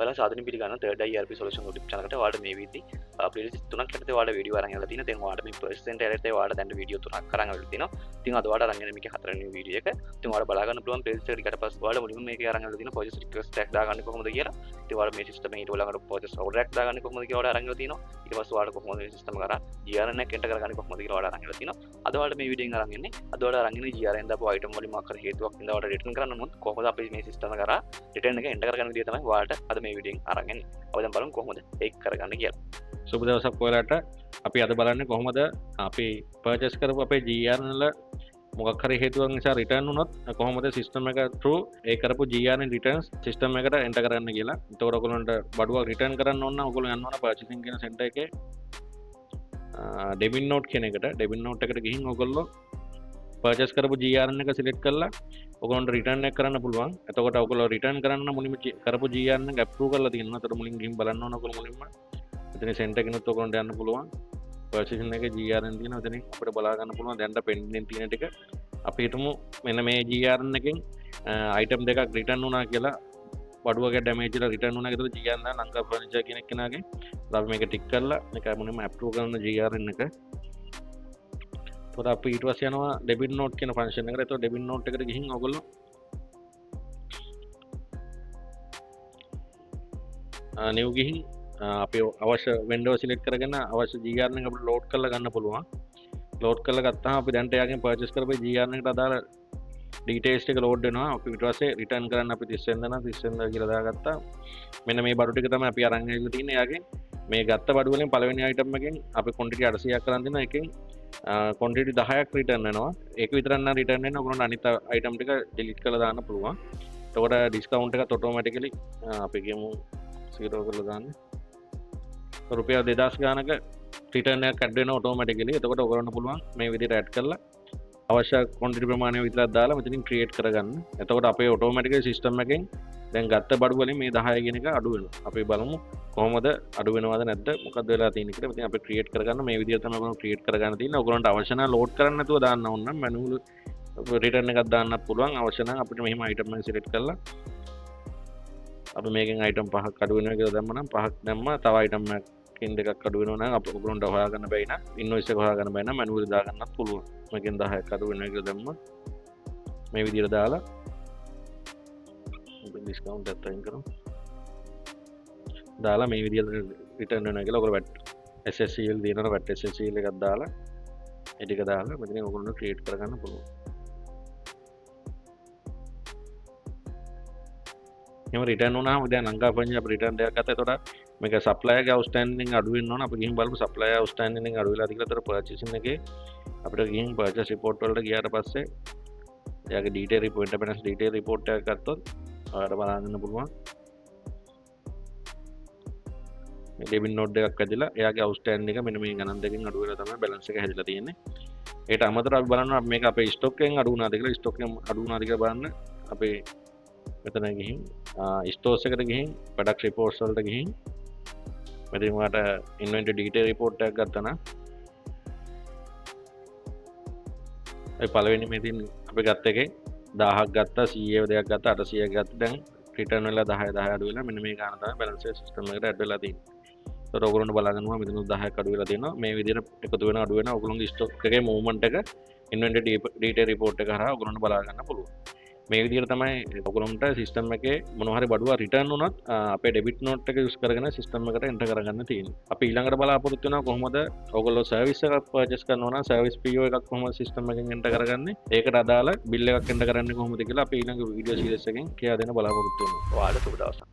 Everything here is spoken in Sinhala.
බලන්න සාදන පිළිගන්න third IRP solution YouTube channel එකට ඔයාලට මේ විදි playlist තුනක් යටතේ ඔයාලට වීඩියෝ අරන් යලා තියෙනවා. දැන් ඔයාලට මේ percent යටතේ ඔයාලට දැන් වීඩියෝ තුනක් අරන් යලා තියෙනවා. ඉතින් අද ඔයාලට අරන් යන මේකේ හතරවෙනි වීඩියෝ එක. ඉතින් ඔයාලට බලා ගන්න පුළුවන් playlist එකට ඊට පස්සේ ඔයාලට මුලින්ම මේකේ අරන් යලා තියෙනවා purchase request tag දාගන්නේ කොහොමද කියලා. ඉතින් ඔයාලට මේ system එකේ ඊට ළඟට purchase order එකක් දාගන්නේ කොහොමද කියලා ඔයාලට අරන් යලා තියෙනවා. ඊට පස්සේ ඔයාලට කොහොමද මේ system කරා GRN එක enter කරගන්නේ කොහොමද කියලා ඔයාලට අරන් යලා තියෙනවා. අද ඔයාලට මේ වීඩියෝ එකෙන් අරන් ඉන්නේ. අද ඔයාලට අරන් ඉන්නේ GRN දාපු item වලින් මොකක් හරි හේතුවක් ඉඳලා ඔයාලට return කරන්න ඕනොත් කොහොමද අපි මේ system කරා return එක enter කරගන්න විදිය තමයි ඔයාලට අද මේ වීඩියෝ එකෙන් අරන් එන්නේ. අපි දැන් බලමු කොහොමද ඒක කරගන්නේ කියලා. සුබ දවසක් ඔයාලට. අපි අද බලන්නේ කොහොමද අපි purchase කරපු අපේ GRN වල මොකක් හරි හේතුවක් නිසා return වුණොත් කොහොමද system එක through ඒ කරපු GRN returns system එකට enter කරන්න කියලා. ඒතකොට ඔයගොල්ලන්ට බඩුවක් return කරන්න ඕන නම් ඔයගොල්ලෝ යන්න ඕන purchasing කියන center එකේ debit note කියන එකට. debit note එකට ගිහින් ඔයගොල්ලෝ purchase කරපු GRN එක select කරලා ඔයගොල්ලන්ට return එක කරන්න පුළුවන්. එතකොට ඔයගොල්ලෝ return කරන්න මුලින්ම කරපු GRN එක approve කරලා තියෙනවා. ඒතර මුලින් ගිහින් බලන්න ඕන ඔයගොල්ලෝ මුලින්ම. එතන center එකකිනුත් ඔයගොල්ලන්ට යන්න පුළුවන්. purchasing එකේ GRN තියෙනවා. එතනින් අපිට බලා ගන්න පුළුවන් දැන්ට pending තියෙන ටික. අපි හිතමු මෙන්න මේ GRN එකෙන් item දෙකක් return වුණා කියලා. බඩුවක damage එක return වුණා කියලා GRN දාන ලංකා furniture කියන කෙනාගේ. අපි මේක tick කරලා මේක මුලින්ම approve කරන GRN එක. එතකොට අපි ඊට පස්සේ යනවා debit note කියන function එකට. එතකොට debit note එකට ගිහින් ඔයගොල්ලෝ new ගිහින් අපි අවශ්‍ය vendor select කරගෙන අවශ්‍ය GRN එක අපිට load කරලා ගන්න පුළුවන්. load කරලා ගත්තාම අපි දැන්ට එයාගෙන් purchase කරපු GRN එකට අදාළ details ටික load වෙනවා. අපි ඊට පස්සේ return කරන්න අපි 30 වෙනිදා නම් 30 වෙනිදා කියලා දාගත්තා. මෙන්න මේ බඩු ටික තමයි අපි අරන් ඇවිල්ලා තියෙන්නේ එයාගෙන්. මේ ගත්ත බඩු වලින් පළවෙනි item එකෙන් අපි quantity 800ක් කරන් දෙනවා. එකෙන් quantity 10ක් return වෙනවා. ඒක විතරක් නම් return වෙන්නේ ඔයගොල්ලන්ට අනිත් item ටික delete කරලා දාන්න පුළුවන්. එතකොට discount එකත් automatically අපි කියමු 0 කරලා දාන්න. රුපියල් 2000 ගානක රිටර්න් එකක් ඇඩ් වෙනවා ඔටෝමැටිකලි. එතකොට ඔයගොල්ලන්ට පුළුවන් මේ විදිහට ඇඩ් කරලා අවශ්‍ය ක්වොන්ටිටි ප්‍රමාණය විතරක් දාලා මෙතනින් ක්‍රියේට් කරගන්න. එතකොට අපේ ඔටෝමැටිකලි සිස්ටම් එකෙන් දැන් ගත්ත බඩු වලින් මේ 10 කියන එක අඩු වෙනවා. අපි බලමු කොහොමද අඩු වෙනවද නැද්ද මොකක්ද වෙලා තියෙන්නේ කියලා. ඉතින් අපි ක්‍රියේට් කරගන්න මේ විදිහට තමයි ඔයගොල්ලෝ ක්‍රියේට් කරගන්න තියෙන්නේ. ඔයගොල්ලන්ට අවශ්‍ය නම් ලෝඩ් කරන්න නැතුව දාන්න ඕන නම් මැනුවල් රිටර්න් එකක් දාන්නත් පුළුවන්. අවශ්‍ය නම් අපිට මෙහෙම item එක සිලෙක්ට් කරලා අපි මේකෙන් item 5ක් අඩු වෙනවා කියලා දැම්ම නම් 5ක් දැම්මා. තව item එකකින් දෙකක් අඩු වෙනවා නම් අපිට ඔයගොල්ලන්ට හොයාගන්න බැයි නම් invoice එක හොයාගන්න බැයි නම් manually දාගන්නත් පුළුවන්. මේකෙන් 10ක් අඩු වෙනවා කියලා දැම්මා. මේ විදිහට දාලා අපි discount එකත් අයින් කරමු. දාලා මේ විදිහට return වෙනවා කියලා ඔයගොල්ලෝ SSCL දිනන VAT SSCL එකක් දාලා ඒ ටික දාලා මෙතන ඔයගොල්ලෝ create කරගන්න පුළුවන්. එහෙම රිටර්න් වුණාම දැන් ලංකා ෆර්නිචර් අපි රිටර්න් දෙයක් ගත්තා. එතකොට මේක සප්ලයර් ගේ අවුට්ස්ටෑන්ඩින් අඩු වෙන්න ඕන. අපි ගිහින් බලමු සප්ලයර් අවුට්ස්ටෑන්ඩින් අඩු වෙලාද කියලා. එතකොට පර්චේසින් එකේ අපිට ගිහින් පර්චේස් රිපෝට් වලට ගියාට පස්සේ එයාගේ ඩීටේල් රිපෝට් ඉන්ටර්බැලන්ස් ඩීටේල් රිපෝට් එකක් ගත්තොත් ඔයාලට බලන්න පුළුවන්. මේ ඩෙබිට් නෝට් එකක් ඇදලා එයාගේ අවුට්ස්ටෑන්ඩින් එක මෙන්න මේ ගණන් දෙකකින් අඩු වෙලා තමයි බැලන්ස් එක හැදිලා තියෙන්නේ. ඒකට අමතරව අපි බලනවා මේක අපේ ස්ටොක් එකෙන් අඩු වුණාද කියලා. ස්ටොක් එකෙන් අඩු වුණාද කියලා බලන්න අපේ මෙතන ගිහින් ස්ටෝර්ස් එකට ගිහින් ප්‍රොඩක්ට් රිපෝට්ස් වලට ගිහින් මෙතන මට ඉන්වෙන්ටරි ඩීටේල් රිපෝට් එකක් ගත්තා නම් ඒ පළවෙනි මෙතන අපි ගත්ත එකේ 1000ක් ගත්තා 100 දෙයක් ගත්තා 800ක් ගත්තා. දැන් රිටර්න් වෙලා 10 අඩු වෙලා මෙන්න මේ ගාන තමයි බැලන්ස් එක සිස්ටම් එකට ඇඩ් වෙලා තියෙන්නේ. ඒතකොට ඔයගොල්ලන්ට බලා ගන්නවා මෙතන 10ක් අඩු වෙලා තියෙනවා. මේ විදිහට එකතු වෙන අඩු වෙන ඔයගොල්ලන්ගේ ස්ටොක් එකේ මූව්මන්ට් එක ඉන්වෙන්ටරි ඩීටේල් රිපෝට් එක හරහා ඔයගොල්ලන්ට බලා ගන්න පුළුවන්. මේ විදිහට තමයි ඔයගොල්ලන්ට සිස්ටම් එකේ මොන හරි බඩුවක් රිටර්න් වුණොත් අපේ ඩෙබිට් නෝට් එක යූස් කරගෙන සිස්ටම් එකට එන්ටර් කරගන්න තියෙනවා. අපි ඊළඟට බලාපොරොත්තු වෙනවා කොහොමද ඔයගොල්ලෝ සර්විස් එකක් පර්චේස් කරනවා නම් සර්විස් PO එකක් කොහොමද සිස්ටම් එකෙන් එන්ටර් කරගන්නේ? ඒකට අදාළ බිල් එකක් එන්ටර් කරන්නේ කොහොමද කියලා අපි ඊළඟ වීඩියෝ සීරීස් එකෙන් කියලා දෙන්න බලාපොරොත්තු වෙනවා. ඔයාලට සුබ දවසක්.